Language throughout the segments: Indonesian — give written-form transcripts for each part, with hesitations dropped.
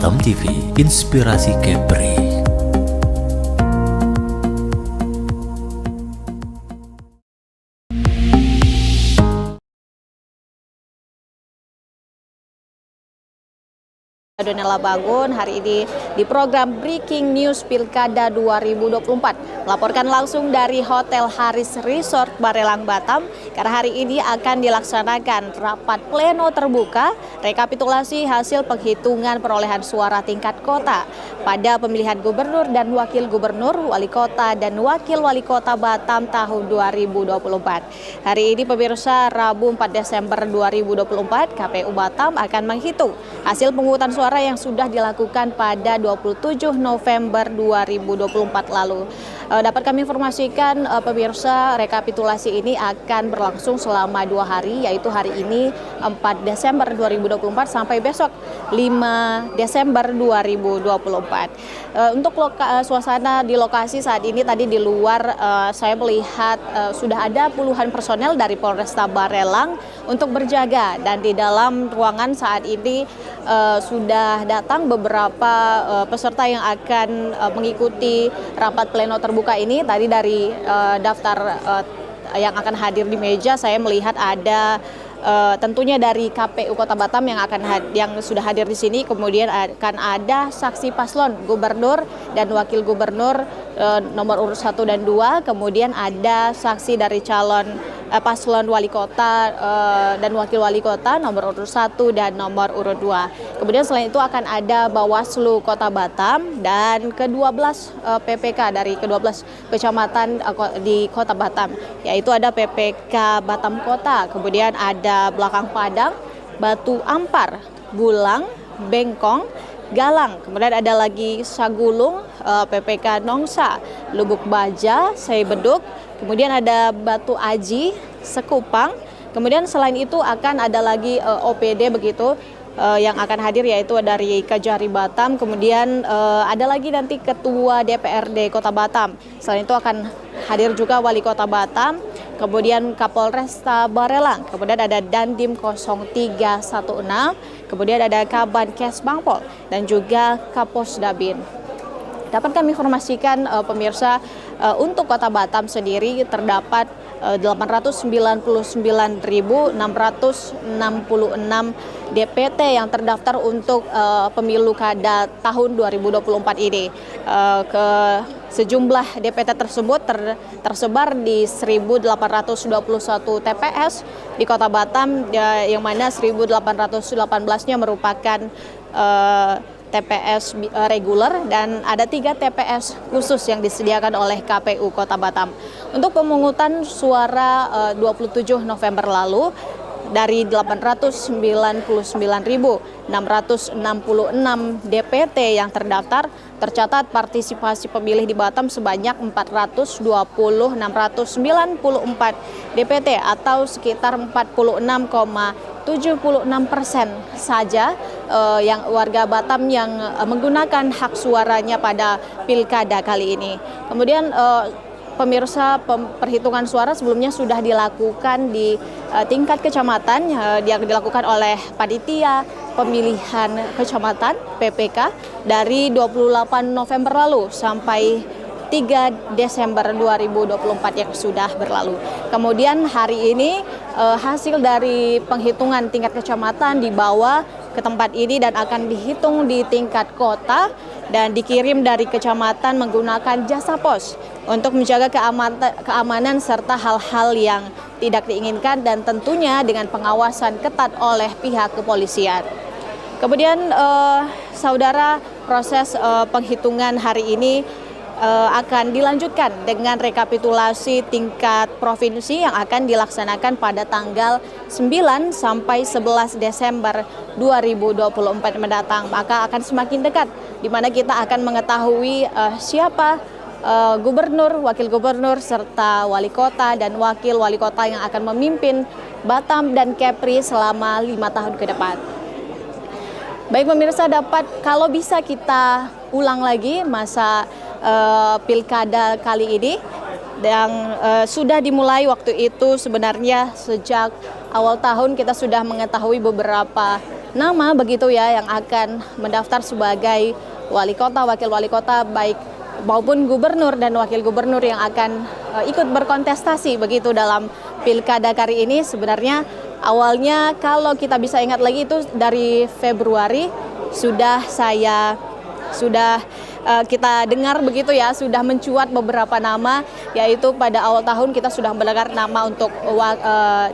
Batam TV, inspirasi Kepri. Donella Bangun hari ini di program Breaking News Pilkada 2024 melaporkan langsung dari Hotel Haris Resort Barelang Batam karena hari ini akan dilaksanakan rapat pleno terbuka rekapitulasi hasil penghitungan perolehan suara tingkat kota pada pemilihan gubernur dan wakil gubernur, wali kota dan wakil wali kota Batam tahun 2024. Hari ini pemirsa, Rabu 4 Desember 2024 KPU Batam akan menghitung hasil pemungutan suara yang sudah dilakukan pada 27 November 2024 lalu. Dapat kami informasikan pemirsa, rekapitulasi ini akan berlangsung selama 2 hari, yaitu hari ini 4 Desember 2024 sampai besok 5 Desember 2024. Untuk suasana di lokasi saat ini tadi di luar saya melihat sudah ada puluhan personel dari Polresta Barelang untuk berjaga, dan di dalam ruangan saat ini sudah datang beberapa peserta yang akan mengikuti rapat pleno terbuka ini. Tadi dari daftar yang akan hadir di meja saya melihat ada tentunya dari KPU Kota Batam yang sudah hadir di sini. Kemudian akan ada saksi paslon gubernur dan wakil gubernur nomor urut 1 dan 2. Kemudian ada saksi dari calon paslon wali kota dan wakil wali kota nomor urut 1 dan nomor urut 2. Kemudian selain itu akan ada Bawaslu Kota Batam dan ke-12 PPK dari ke-12 kecamatan di Kota Batam, yaitu ada PPK Batam Kota, kemudian ada Belakang Padang, Batu Ampar, Bulang, Bengkong, Galang, kemudian ada lagi Sagulung, PPK Nongsa, Lubuk Baja, Seibeduk, kemudian ada Batu Aji, Sekupang, kemudian selain itu akan ada lagi OPD begitu yang akan hadir, yaitu dari Kejari Batam, kemudian ada lagi nanti Ketua DPRD Kota Batam. Selain itu akan hadir juga Wali Kota Batam, kemudian Kapolresta Barelang, kemudian ada Dandim 0316, kemudian ada Kabankes Bangpol, dan juga Kaposdabin. Dapat kami informasikan pemirsa, untuk Kota Batam sendiri terdapat 899.666 DPT yang terdaftar untuk pemilu kada tahun 2024 ini. Sejumlah DPT tersebut tersebar di 1.821 TPS di Kota Batam, yang mana 1.818-nya merupakan TPS reguler dan ada 3 TPS khusus yang disediakan oleh KPU Kota Batam. Untuk pemungutan suara 27 November lalu, dari 899.666 DPT yang terdaftar, tercatat partisipasi pemilih di Batam sebanyak 420.694 DPT atau sekitar 46,76% saja yang warga Batam yang menggunakan hak suaranya pada pilkada kali ini. Kemudian pemirsa, perhitungan suara sebelumnya sudah dilakukan di tingkat kecamatan yang dilakukan oleh Panitia Pemilihan Kecamatan PPK dari 28 November lalu sampai 3 Desember 2024 yang sudah berlalu. Kemudian hari ini hasil dari penghitungan tingkat kecamatan dibawa ke tempat ini dan akan dihitung di tingkat kota dan dikirim dari kecamatan menggunakan jasa pos untuk menjaga keamanan serta hal-hal yang tidak diinginkan, dan tentunya dengan pengawasan ketat oleh pihak kepolisian. Kemudian saudara, proses penghitungan hari ini akan dilanjutkan dengan rekapitulasi tingkat provinsi yang akan dilaksanakan pada tanggal 9 sampai 11 Desember 2024 mendatang. Maka akan semakin dekat di mana kita akan mengetahui siapa gubernur, wakil gubernur, serta wali kota dan wakil wali kota yang akan memimpin Batam dan Kepri selama 5 tahun ke depan. Baik pemirsa, kalau bisa kita ulang lagi masa pilkada kali ini yang sudah dimulai waktu itu sebenarnya sejak awal tahun. Kita sudah mengetahui beberapa nama begitu ya yang akan mendaftar sebagai wali kota, wakil wali kota baik maupun gubernur dan wakil gubernur yang akan ikut berkontestasi begitu dalam pilkada kali ini. Sebenarnya awalnya kalau kita bisa ingat lagi itu dari Februari sudah kita dengar begitu ya, sudah mencuat beberapa nama, yaitu pada awal tahun kita sudah mendengar nama untuk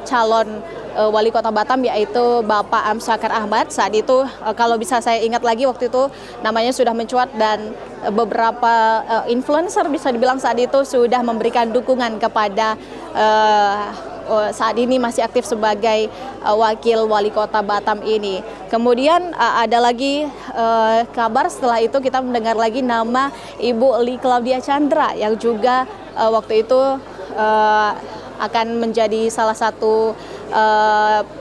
calon wali kota Batam, yaitu Bapak Amsakar Ahmad. Saat itu kalau bisa saya ingat lagi waktu itu namanya sudah mencuat dan beberapa influencer bisa dibilang saat itu sudah memberikan dukungan kepada saat ini masih aktif sebagai wakil wali kota Batam ini. Kemudian ada lagi kabar setelah itu kita mendengar lagi nama Ibu Li Claudia Chandra yang juga waktu itu akan menjadi salah satu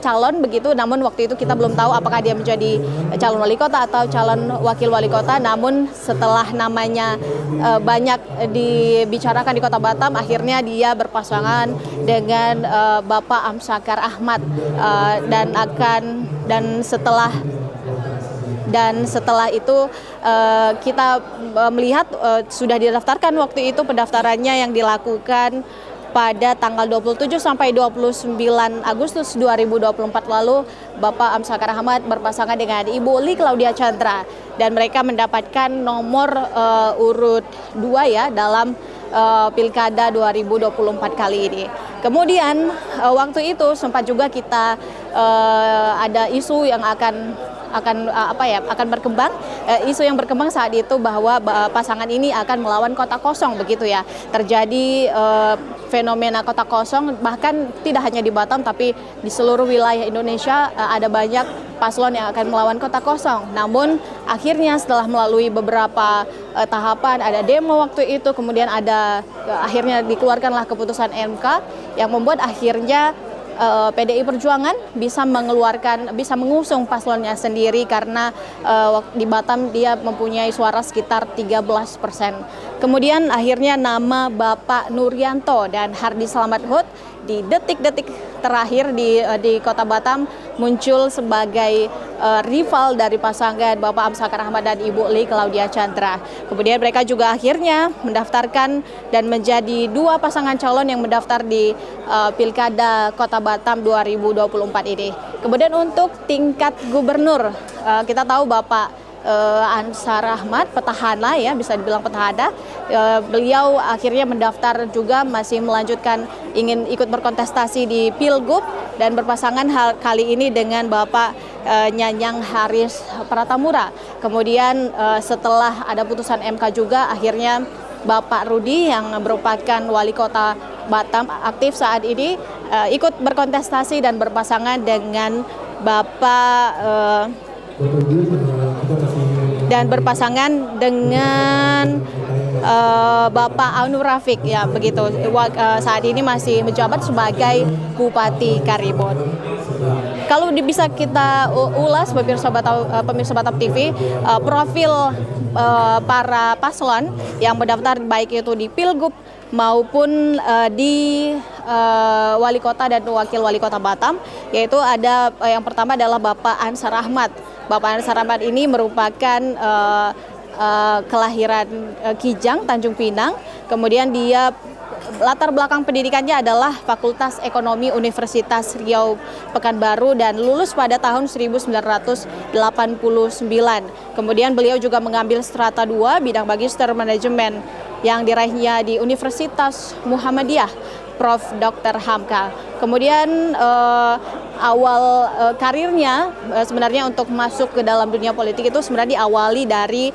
calon begitu, namun waktu itu kita belum tahu apakah dia menjadi calon wali kota atau calon wakil wali kota. Namun setelah namanya banyak dibicarakan di kota Batam, akhirnya dia berpasangan dengan Bapak Amsakar Ahmad dan setelah itu kita melihat sudah didaftarkan waktu itu, pendaftarannya yang dilakukan pada tanggal 27 sampai 29 Agustus 2024 lalu. Bapak Amsakar Ahmad berpasangan dengan Ibu Li Claudia Chandra dan mereka mendapatkan nomor urut 2 ya dalam Pilkada 2024 kali ini. Kemudian waktu itu sempat juga kita ada isu yang akan berkembang. Isu yang berkembang saat itu bahwa pasangan ini akan melawan kota kosong begitu ya. Terjadi fenomena kota kosong, bahkan tidak hanya di Batam tapi di seluruh wilayah Indonesia ada banyak paslon yang akan melawan kota kosong. Namun akhirnya setelah melalui beberapa tahapan, ada demo waktu itu, kemudian akhirnya dikeluarkanlah keputusan MK yang membuat akhirnya PDI Perjuangan bisa mengusung paslonnya sendiri karena di Batam dia mempunyai suara sekitar 13%. Kemudian akhirnya nama Bapak Nuryanto dan Hardi Slamet Hud di detik-detik terakhir di kota Batam muncul sebagai rival dari pasangan Bapak Amsakar Ahmad dan Ibu Li Claudia Chandra. Kemudian mereka juga akhirnya mendaftarkan dan menjadi dua pasangan calon yang mendaftar di Pilkada Kota Batam 2024 ini. Kemudian untuk tingkat gubernur, kita tahu Bapak Ansar Ahmad, petahana ya, bisa dibilang petahana. Beliau akhirnya mendaftar juga, masih melanjutkan ingin ikut berkontestasi di Pilgub dan berpasangan kali ini dengan Bapak Nyanyang Haris Pratamura. Kemudian setelah ada putusan MK juga, akhirnya Bapak Rudi yang merupakan wali kota Batam aktif saat ini ikut berkontestasi dan berpasangan dengan Bapak Anur Rafiq ya begitu. Saat ini masih menjabat sebagai Bupati Karimun. Kalau bisa kita ulas pemirsa Batam TV, profil para paslon yang mendaftar baik itu di Pilgub maupun di wali kota dan wakil wali kota Batam, yaitu ada yang pertama adalah Bapak Ansar Ahmad. Bapak Ansar Ahmad ini merupakan kelahiran Kijang, Tanjung Pinang. Kemudian dia latar belakang pendidikannya adalah Fakultas Ekonomi Universitas Riau Pekanbaru dan lulus pada tahun 1989. Kemudian beliau juga mengambil strata 2 bidang Magister Manajemen yang diraihnya di Universitas Muhammadiyah Prof. Dr. Hamka. Kemudian awal karirnya sebenarnya untuk masuk ke dalam dunia politik itu sebenarnya diawali dari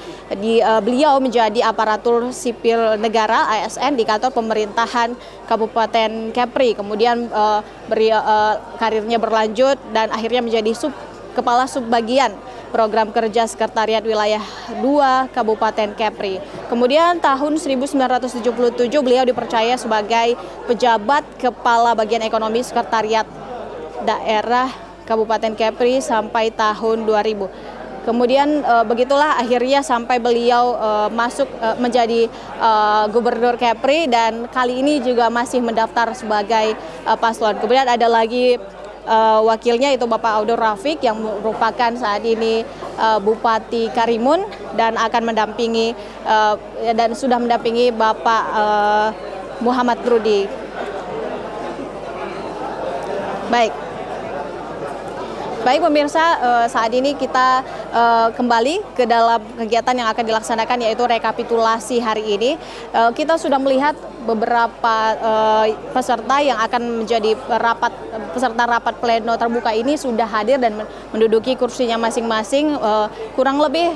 beliau menjadi aparatur sipil negara ASN di kantor pemerintahan Kabupaten Kepri. Kemudian karirnya berlanjut dan akhirnya menjadi kepala subbagian program kerja Sekretariat Wilayah 2 Kabupaten Kepri. Kemudian tahun 1977 beliau dipercaya sebagai pejabat kepala bagian ekonomi Sekretariat Daerah Kabupaten Kepri sampai tahun 2000. Kemudian begitulah akhirnya sampai beliau masuk menjadi Gubernur Kepri dan kali ini juga masih mendaftar sebagai paslon. Kemudian ada lagi wakilnya itu Bapak Abdul Rafiq yang merupakan saat ini Bupati Karimun dan akan mendampingi dan sudah mendampingi Bapak Muhammad Rudi. Baik pemirsa, saat ini kita kembali ke dalam kegiatan yang akan dilaksanakan, yaitu rekapitulasi hari ini. Kita sudah melihat beberapa peserta yang akan menjadi peserta rapat pleno terbuka ini sudah hadir dan menduduki kursinya masing-masing. Kurang lebih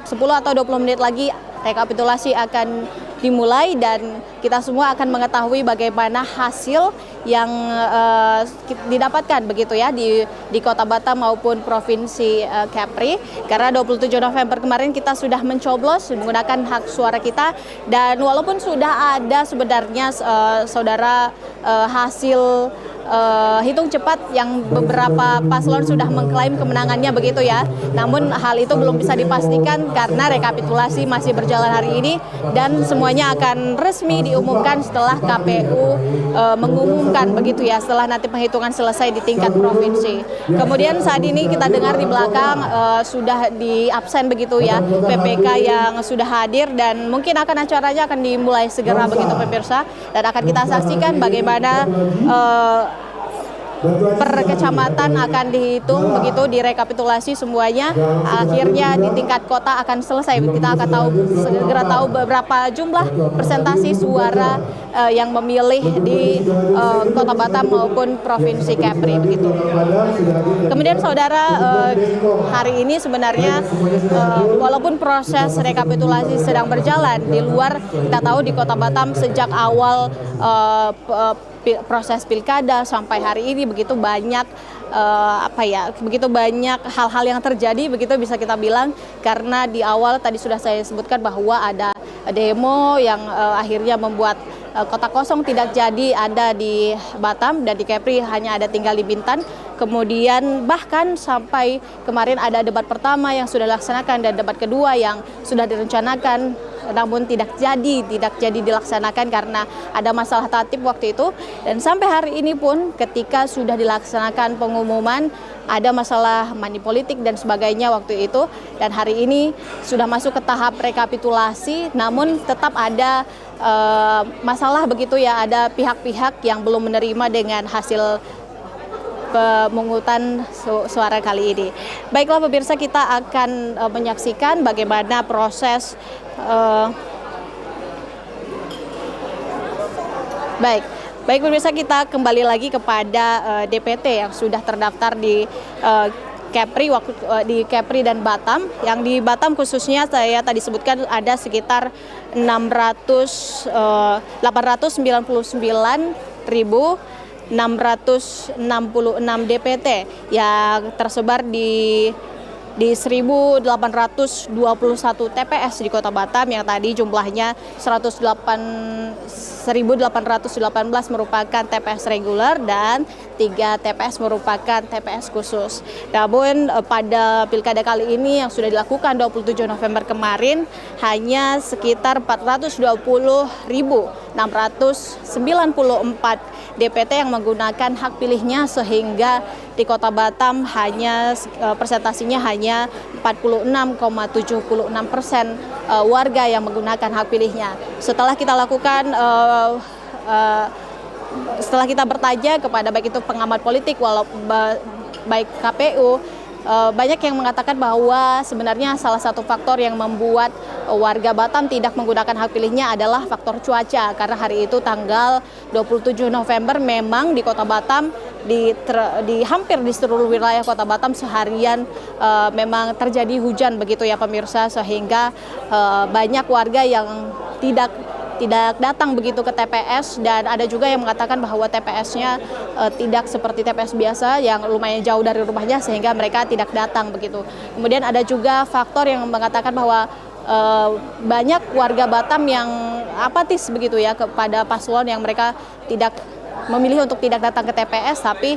10 atau 20 menit lagi rekapitulasi akan dimulai dan kita semua akan mengetahui bagaimana hasil yang didapatkan begitu ya di Kota Batam maupun Provinsi Kepri, karena 27 November kemarin kita sudah mencoblos menggunakan hak suara kita, dan walaupun sudah ada sebenarnya saudara hasil hitung cepat yang beberapa paslon sudah mengklaim kemenangannya begitu ya, namun hal itu belum bisa dipastikan karena rekapitulasi masih berjalan hari ini dan semuanya akan resmi diumumkan setelah KPU mengumumkan begitu ya, setelah nanti penghitungan selesai di tingkat provinsi. Kemudian saat ini kita dengar di belakang sudah di absen begitu ya PPK yang sudah hadir, dan mungkin acaranya akan dimulai segera begitu pemirsa, dan akan kita saksikan bagaimana per kecamatan akan dihitung begitu, direkapitulasi semuanya. Akhirnya di tingkat kota akan selesai. Kita akan segera tahu beberapa jumlah persentasi suara yang memilih di Kota Batam maupun Provinsi Kepri begitu. Kemudian saudara, hari ini sebenarnya walaupun proses rekapitulasi sedang berjalan di luar, kita tahu di Kota Batam sejak awal proses pilkada sampai hari ini begitu banyak begitu banyak hal-hal yang terjadi begitu bisa kita bilang, karena di awal tadi sudah saya sebutkan bahwa ada demo yang akhirnya membuat kota kosong tidak jadi ada di Batam, dan di Kepri hanya ada tinggal di Bintan. Kemudian bahkan sampai kemarin ada debat pertama yang sudah dilaksanakan dan debat kedua yang sudah direncanakan namun tidak jadi dilaksanakan karena ada masalah tatib waktu itu. Dan sampai hari ini pun ketika sudah dilaksanakan pengumuman ada masalah money politik dan sebagainya waktu itu, dan hari ini sudah masuk ke tahap rekapitulasi, namun tetap ada masalah begitu ya, ada pihak-pihak yang belum menerima dengan hasil pemungutan suara kali ini. Baiklah pemirsa, kita akan menyaksikan bagaimana proses Baik pemirsa, kita kembali lagi kepada DPT yang sudah terdaftar di Kepri di Kepri dan Batam. Yang di Batam khususnya saya tadi sebutkan ada sekitar 899.666 DPT yang tersebar di 1.821 TPS di Kota Batam, yang tadi jumlahnya 1.818 merupakan TPS reguler dan 3 TPS merupakan TPS khusus. Namun pada pilkada kali ini yang sudah dilakukan 27 November kemarin hanya sekitar 420.694 DPT yang menggunakan hak pilihnya, sehingga di Kota Batam hanya persentasinya hanya 46,76% warga yang menggunakan hak pilihnya. Setelah kita lakukan setelah kita bertanya kepada baik itu pengamat politik baik KPU, banyak yang mengatakan bahwa sebenarnya salah satu faktor yang membuat warga Batam tidak menggunakan hak pilihnya adalah faktor cuaca, karena hari itu tanggal 27 November memang di Kota Batam di hampir di seluruh wilayah Kota Batam seharian memang terjadi hujan begitu ya pemirsa, sehingga banyak warga yang tidak datang begitu ke TPS, dan ada juga yang mengatakan bahwa TPS-nya tidak seperti TPS biasa yang lumayan jauh dari rumahnya sehingga mereka tidak datang begitu. Kemudian ada juga faktor yang mengatakan bahwa banyak warga Batam yang apatis begitu ya kepada paslon, yang mereka tidak memilih untuk tidak datang ke TPS, tapi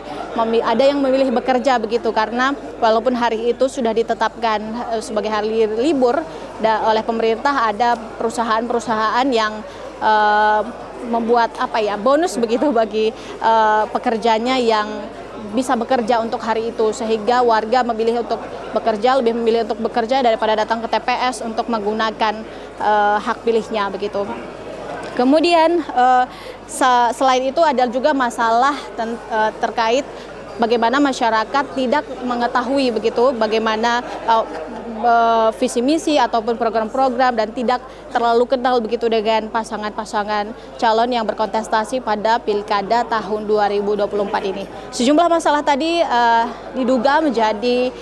ada yang memilih bekerja begitu, karena walaupun hari itu sudah ditetapkan sebagai hari libur oleh pemerintah, ada perusahaan-perusahaan yang membuat bonus begitu bagi pekerjanya yang bisa bekerja untuk hari itu, sehingga warga lebih memilih untuk bekerja daripada datang ke TPS untuk menggunakan hak pilihnya begitu. Kemudian selain itu ada juga masalah terkait bagaimana masyarakat tidak mengetahui begitu bagaimana visi misi ataupun program-program dan tidak terlalu kenal begitu dengan pasangan-pasangan calon yang berkontestasi pada Pilkada tahun 2024 ini. Sejumlah masalah tadi diduga menjadi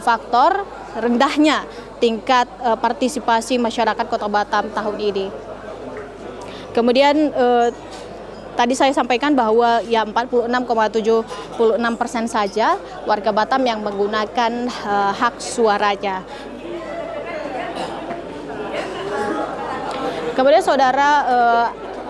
faktor rendahnya tingkat partisipasi masyarakat Kota Batam tahun ini. Kemudian tadi saya sampaikan bahwa ya 46,76% saja warga Batam yang menggunakan hak suaranya. Kemudian saudara,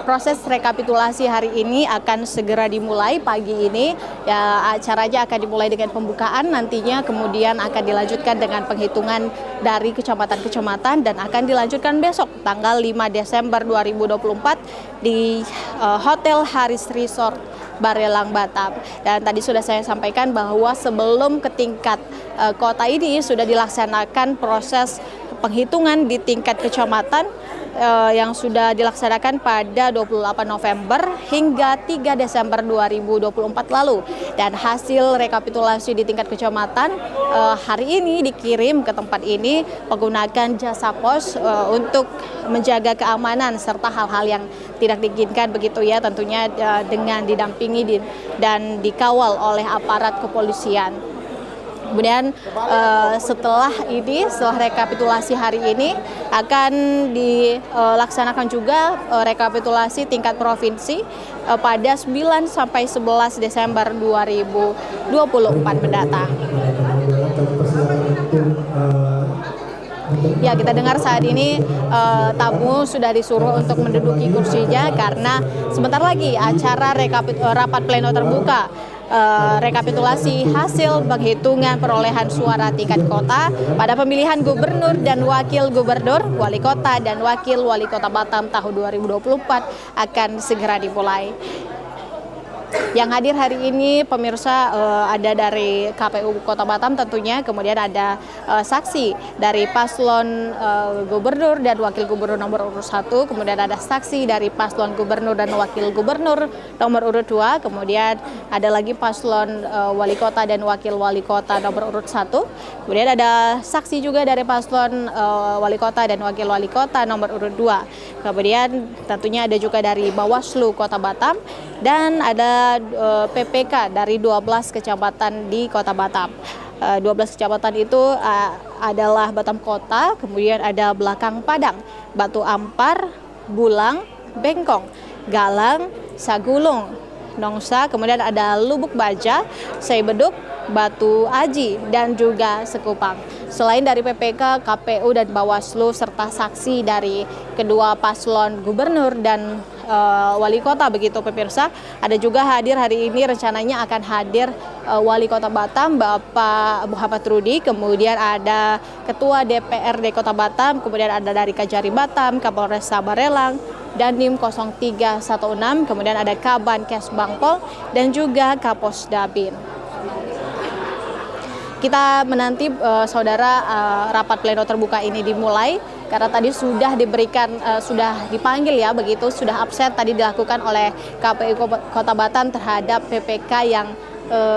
proses rekapitulasi hari ini akan segera dimulai pagi ini. Ya, acaranya akan dimulai dengan pembukaan, nantinya kemudian akan dilanjutkan dengan penghitungan dari kecamatan-kecamatan dan akan dilanjutkan besok tanggal 5 Desember 2024 di Hotel Haris Resort Barelang Batam. Dan tadi sudah saya sampaikan bahwa sebelum ke tingkat kota ini sudah dilaksanakan proses penghitungan di tingkat kecamatan yang sudah dilaksanakan pada 28 November hingga 3 Desember 2024 lalu. Dan hasil rekapitulasi di tingkat kecamatan hari ini dikirim ke tempat ini menggunakan jasa pos untuk menjaga keamanan serta hal-hal yang tidak diinginkan begitu ya, tentunya dengan didampingi dan dikawal oleh aparat kepolisian. Kemudian setelah rekapitulasi hari ini akan dilaksanakan juga rekapitulasi tingkat provinsi pada 9 sampai 11 Desember 2024 mendatang. Ya, kita dengar saat ini tamu sudah disuruh untuk menduduki kursinya karena sebentar lagi acara rapat pleno terbuka rekapitulasi hasil penghitungan perolehan suara tingkat kota pada pemilihan gubernur dan wakil gubernur, wali kota dan wakil wali kota Batam tahun 2024 akan segera dimulai. Yang hadir hari ini pemirsa ada dari KPU Kota Batam tentunya, kemudian ada saksi dari paslon gubernur dan wakil gubernur nomor urut 1, kemudian ada saksi dari paslon gubernur dan wakil gubernur nomor urut 2, kemudian ada lagi paslon wali kota dan wakil wali kota nomor urut 1, kemudian ada saksi juga dari paslon wali kota dan wakil wali kota nomor urut 2, kemudian tentunya ada juga dari Bawaslu Kota Batam dan ada PPK dari 12 kecamatan di Kota Batam. 12 kecamatan itu adalah Batam Kota, kemudian ada Belakang Padang, Batu Ampar, Bulang, Bengkong, Galang, Sagulung, Nongsa, kemudian ada Lubuk Baja, Seibeduk, Batu Aji, dan juga Sekupang. Selain dari PPK, KPU dan Bawaslu serta saksi dari kedua paslon gubernur dan wali kota begitu pemirsa, ada juga hadir hari ini, rencananya akan hadir wali kota Batam Bapak Muhammad Rudi, kemudian ada ketua DPRD Kota Batam, kemudian ada dari Kajari Batam, Kapolresta Barelang, Dandim 0316, kemudian ada Kabankes Bangpol dan juga Kapolsdabin. Kita menanti saudara rapat pleno terbuka ini dimulai karena tadi sudah dipanggil ya begitu, sudah absen tadi dilakukan oleh KPU Kota Batam terhadap PPK yang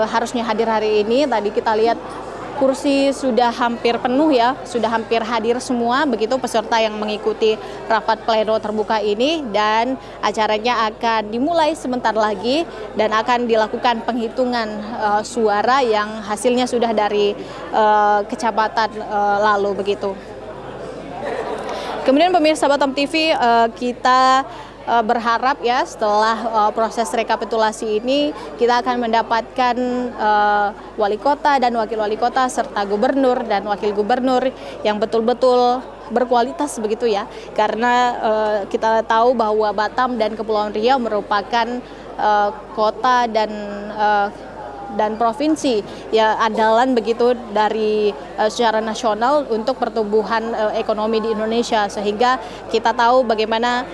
harusnya hadir hari ini. Tadi kita lihat kursi sudah hampir penuh ya, sudah hampir hadir semua begitu peserta yang mengikuti rapat pleno terbuka ini, dan acaranya akan dimulai sebentar lagi dan akan dilakukan penghitungan suara yang hasilnya sudah dari kecamatan lalu begitu. Kemudian pemirsa Batam TV, kita berharap ya setelah proses rekapitulasi ini kita akan mendapatkan wali kota dan wakil wali kota serta gubernur dan wakil gubernur yang betul-betul berkualitas begitu ya, karena kita tahu bahwa Batam dan Kepulauan Riau merupakan kota dan provinsi ya andalan begitu dari secara nasional untuk pertumbuhan ekonomi di Indonesia, sehingga kita tahu bagaimana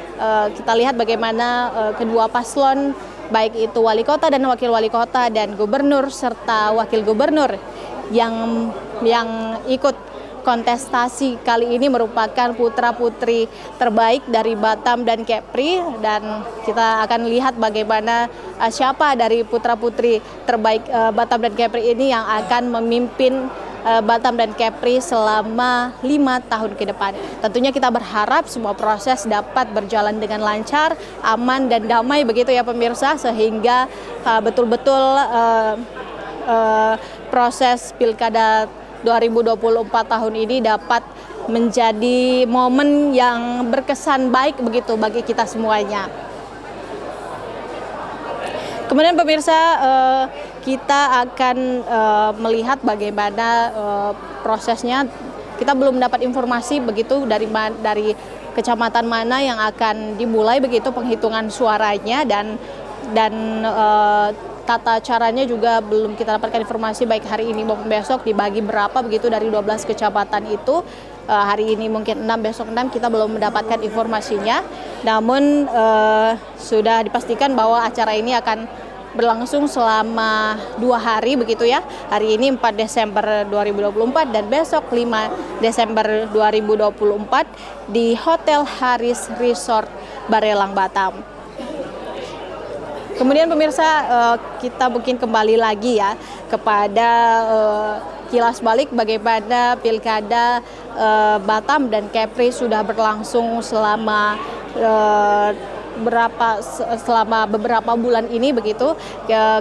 kita lihat bagaimana kedua paslon baik itu wali kota dan wakil wali kota dan gubernur serta wakil gubernur yang ikut kontestasi kali ini merupakan putra-putri terbaik dari Batam dan Kepri, dan kita akan lihat bagaimana siapa dari putra-putri terbaik Batam dan Kepri ini yang akan memimpin Batam dan Kepri selama 5 tahun ke depan. Tentunya kita berharap semua proses dapat berjalan dengan lancar, aman dan damai begitu ya pemirsa, sehingga betul-betul proses Pilkada 2024 tahun ini dapat menjadi momen yang berkesan baik begitu bagi kita semuanya. Kemudian pemirsa, kita akan melihat bagaimana prosesnya. Kita belum dapat informasi begitu dari kecamatan mana yang akan dimulai begitu penghitungan suaranya, dan tata caranya juga belum kita dapatkan informasi baik hari ini maupun besok dibagi berapa begitu dari 12 kecamatan itu. Hari ini mungkin 6, besok 6, kita belum mendapatkan informasinya. Namun sudah dipastikan bahwa acara ini akan berlangsung selama 2 hari begitu ya. Hari ini 4 Desember 2024 dan besok 5 Desember 2024 di Hotel Haris Resort Barelang, Batam. Kemudian pemirsa, kita mungkin kembali lagi ya kepada kilas balik bagaimana Pilkada Batam dan Kepri sudah berlangsung selama beberapa bulan ini begitu.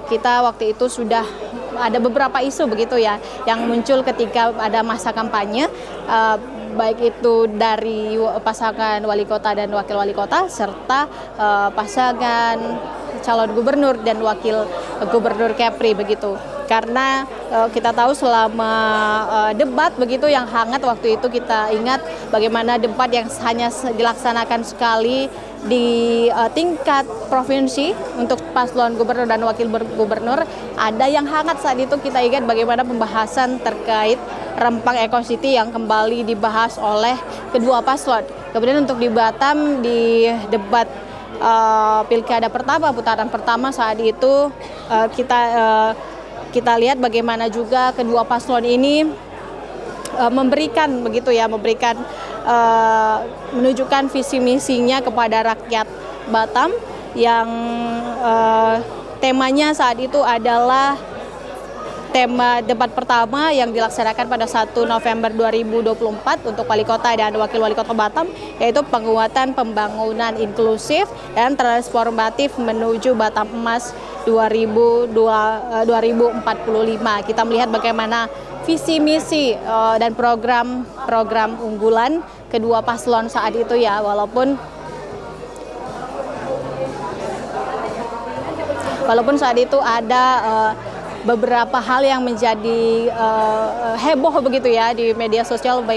Kita waktu itu sudah ada beberapa isu begitu ya yang muncul ketika ada masa kampanye, baik itu dari pasangan wali kota dan wakil wali kota serta pasangan calon gubernur dan wakil gubernur Kepri begitu. Karena kita tahu selama debat begitu yang hangat waktu itu, kita ingat bagaimana debat yang hanya dilaksanakan sekali di tingkat provinsi untuk paslon gubernur dan wakil gubernur. Ada yang hangat saat itu, kita ingat bagaimana pembahasan terkait Rempang Eco City yang kembali dibahas oleh kedua paslon. Kemudian untuk di Batam, di debat Pilkada pertama, putaran pertama saat itu kita lihat bagaimana juga kedua paslon ini menunjukkan visi misinya kepada rakyat Batam yang temanya saat itu adalah tema debat pertama yang dilaksanakan pada 1 November 2024 untuk wali kota dan wakil wali kota Batam, yaitu penguatan pembangunan inklusif dan transformatif menuju Batam Emas 2045. Kita melihat bagaimana visi misi dan program unggulan kedua paslon saat itu ya, walaupun saat itu ada beberapa hal yang menjadi heboh begitu ya di media sosial, baik